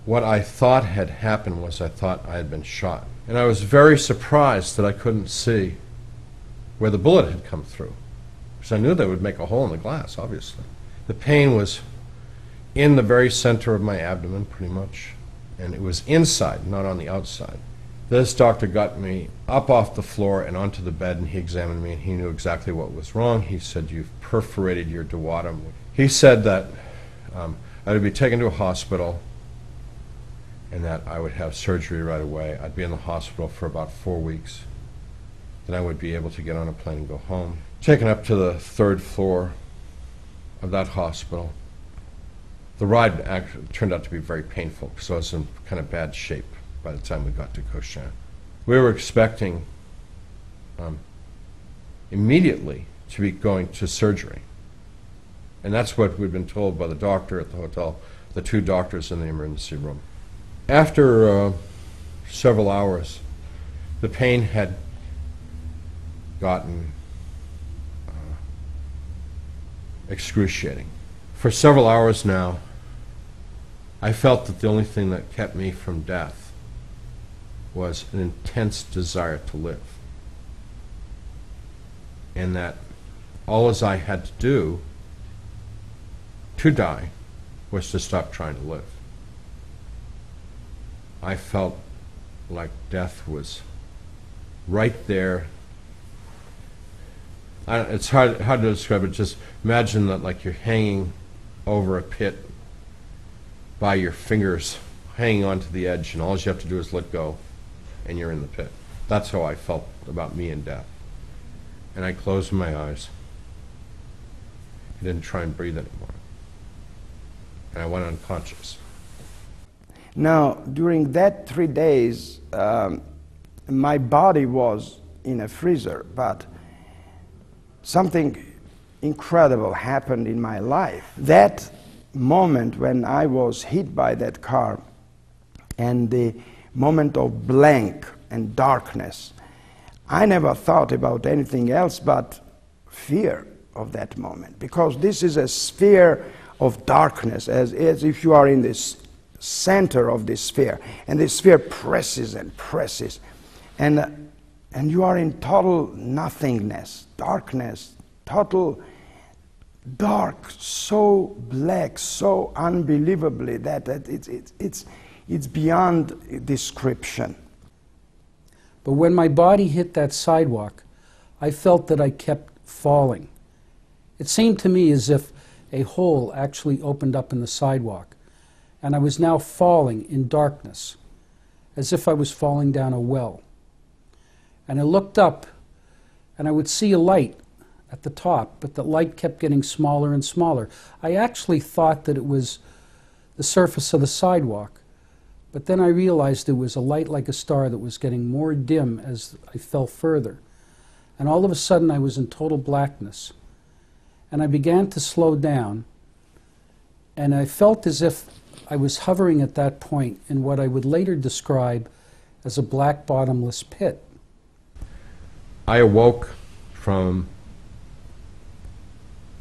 what I thought had happened was I thought I had been shot. And I was very surprised that I couldn't see where the bullet had come through, because I knew that would make a hole in the glass, obviously. The pain was in the very center of my abdomen, pretty much, and it was inside, not on the outside. This doctor got me up off the floor and onto the bed, and he examined me, and he knew exactly what was wrong. He said, "You've perforated your duodenum." He said that I would be taken to a hospital and that I would have surgery right away. I'd be in the hospital for about 4 weeks. Then I would be able to get on a plane and go home. Taken up to the 3rd floor of that hospital. The ride actually turned out to be very painful, because I was in kind of bad shape by the time we got to Cochin. We were expecting immediately to be going to surgery. And that's what we'd been told by the doctor at the hotel, the 2 doctors in the emergency room. After several hours, the pain had gotten excruciating. For several hours now, I felt that the only thing that kept me from death was an intense desire to live. And that all as I had to do to die was to stop trying to live. I felt like death was right there. It's hard to describe it. Just imagine that, like, you're hanging over a pit by your fingers, hanging onto the edge, and all you have to do is let go, and you're in the pit. That's how I felt about me and death. And I closed my eyes. I didn't try and breathe anymore. And I went unconscious. Now, during that 3 days, my body was in a freezer, but something incredible happened in my life. That moment when I was hit by that car, and the moment of blank and darkness, I never thought about anything else but fear of that moment, because this is a sphere of darkness, as if you are in this center of this sphere, and this sphere presses and presses, and you are in total nothingness, darkness, total dark, so black, so unbelievably that it's beyond description. But when my body hit that sidewalk, I felt that I kept falling. It seemed to me as if a hole actually opened up in the sidewalk, and I was now falling in darkness, as if I was falling down a well. And I looked up, and I would see a light at the top, but the light kept getting smaller and smaller. I actually thought that it was the surface of the sidewalk, but then I realized it was a light like a star that was getting more dim as I fell further. And all of a sudden I was in total blackness. And I began to slow down, and I felt as if I was hovering at that point in what I would later describe as a black bottomless pit. I awoke from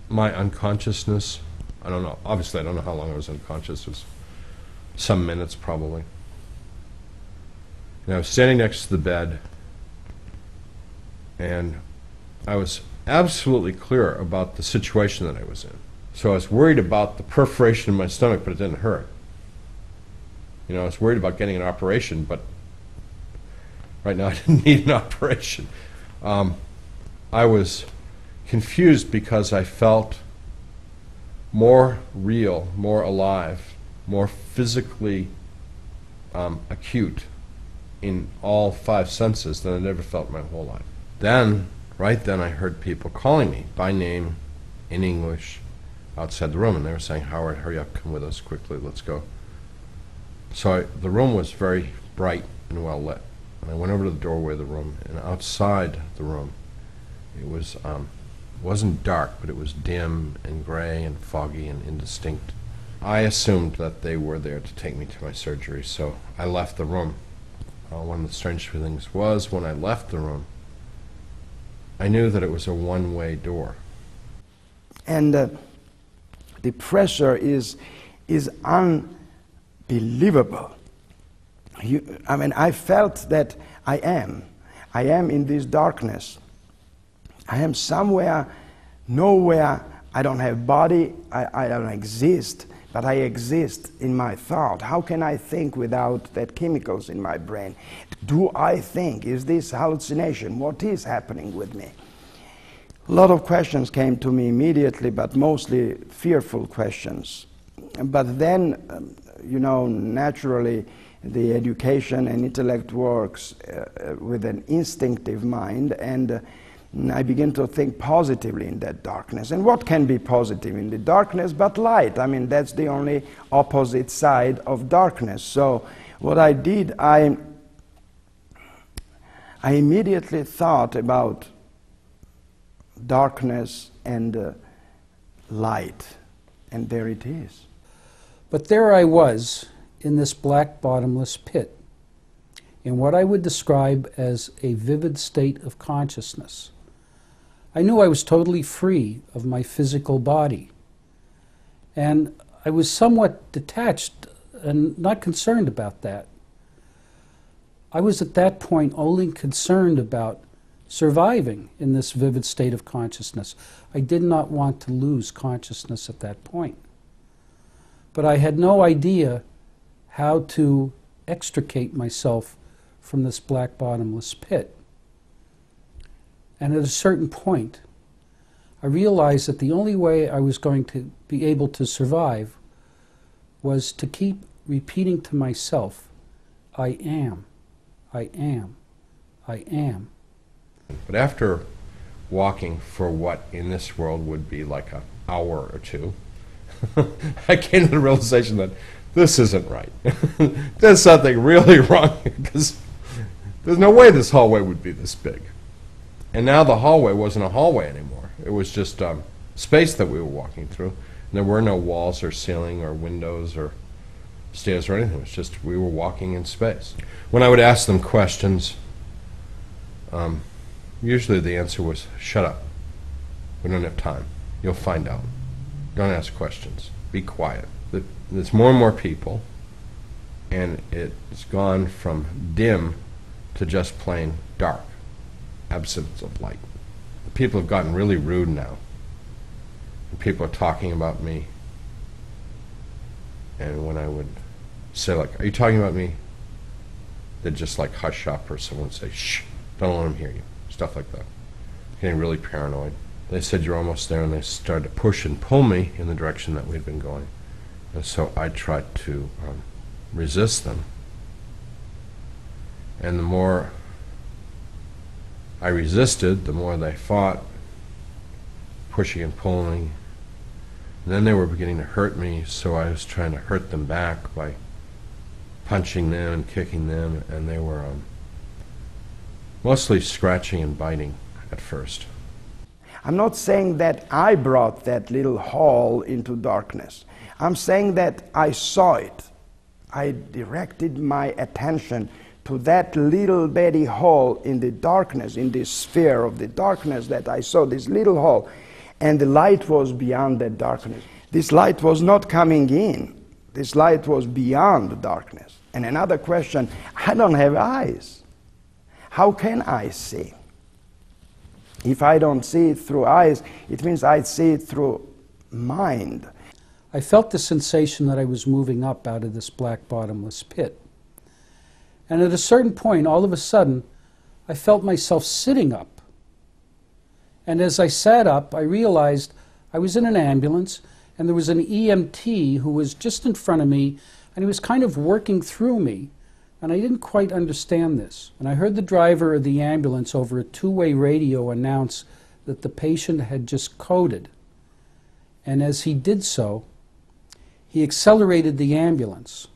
my unconsciousness. I don't know, obviously I don't know how long I was unconscious. It was some minutes probably. And I was standing next to the bed, and I was absolutely clear about the situation that I was in. So I was worried about the perforation in my stomach, but it didn't hurt. You know, I was worried about getting an operation, but right now I didn't need an operation. I was confused because I felt more real, more alive, more physically acute in all 5 senses than I'd ever felt my whole life. Then, right then, I heard people calling me by name in English outside the room, and they were saying, "Howard, hurry up, come with us quickly, let's go." So the room was very bright and well lit, and I went over to the doorway of the room, and outside the room, it was wasn't dark, but it was dim and gray and foggy and indistinct. I assumed that they were there to take me to my surgery, so I left the room. One of the strange things was, when I left the room, I knew that it was a one-way door. And the pressure is unbelievable. I mean, I felt that I am in this darkness. I am somewhere, nowhere. I don't have body, I don't exist, but I exist in my thought. How can I think without that chemicals in my brain? Do I think? Is this hallucination? What is happening with me? A lot of questions came to me immediately, but mostly fearful questions. But then, naturally, the education and intellect works with an instinctive mind, and I begin to think positively in that darkness. And what can be positive in the darkness but light? I mean, that's the only opposite side of darkness. So what I did, I immediately thought about darkness and light, and there it is. But there I was in this black bottomless pit, in what I would describe as a vivid state of consciousness. I knew I was totally free of my physical body, and I was somewhat detached and not concerned about that. I was at that point only concerned about surviving in this vivid state of consciousness. I did not want to lose consciousness at that point. But I had no idea how to extricate myself from this black bottomless pit. And at a certain point, I realized that the only way I was going to be able to survive was to keep repeating to myself, I am, I am, I am. But after walking for what in this world would be like an hour or two, I came to the realization that this isn't right. There's something really wrong, because there's no way this hallway would be this big. And now the hallway wasn't a hallway anymore. It was just space that we were walking through. And there were no walls or ceiling or windows or stairs or anything. It was just we were walking in space. When I would ask them questions, usually the answer was, shut up. We don't have time. You'll find out. Don't ask questions. Be quiet. There's more and more people, and it's gone from dim to just plain dark. Absence of light. People have gotten really rude now. And people are talking about me. And when I would say, like, are you talking about me? They'd just like hush up, or someone would say, shh, don't let them hear you. Stuff like that. Getting really paranoid. They said you're almost there, and they started to push and pull me in the direction that we'd been going. And so I tried to resist them. And the more I resisted, the more they fought, pushing and pulling. And then they were beginning to hurt me, so I was trying to hurt them back by punching them and kicking them, and they were mostly scratching and biting at first. I'm not saying that I brought that little hall into darkness. I'm saying that I saw it. I directed my attention to that little bitty hole in the darkness, in this sphere of the darkness that I saw, this little hole. And the light was beyond that darkness. This light was not coming in. This light was beyond the darkness. And another question, I don't have eyes. How can I see? If I don't see it through eyes, it means I see it through mind. I felt the sensation that I was moving up out of this black bottomless pit. And at a certain point, all of a sudden, I felt myself sitting up. And as I sat up, I realized I was in an ambulance, and there was an EMT who was just in front of me, and he was kind of working through me. And I didn't quite understand this. And I heard the driver of the ambulance over a two-way radio announce that the patient had just coded. And as he did so, he accelerated the ambulance.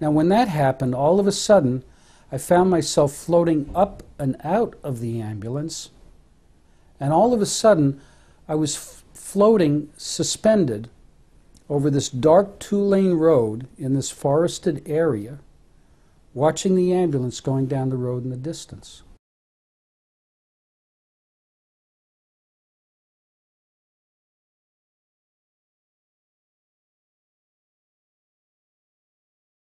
Now, when that happened, all of a sudden, I found myself floating up and out of the ambulance. And all of a sudden, I was floating, suspended, over this dark two-lane road in this forested area, watching the ambulance going down the road in the distance.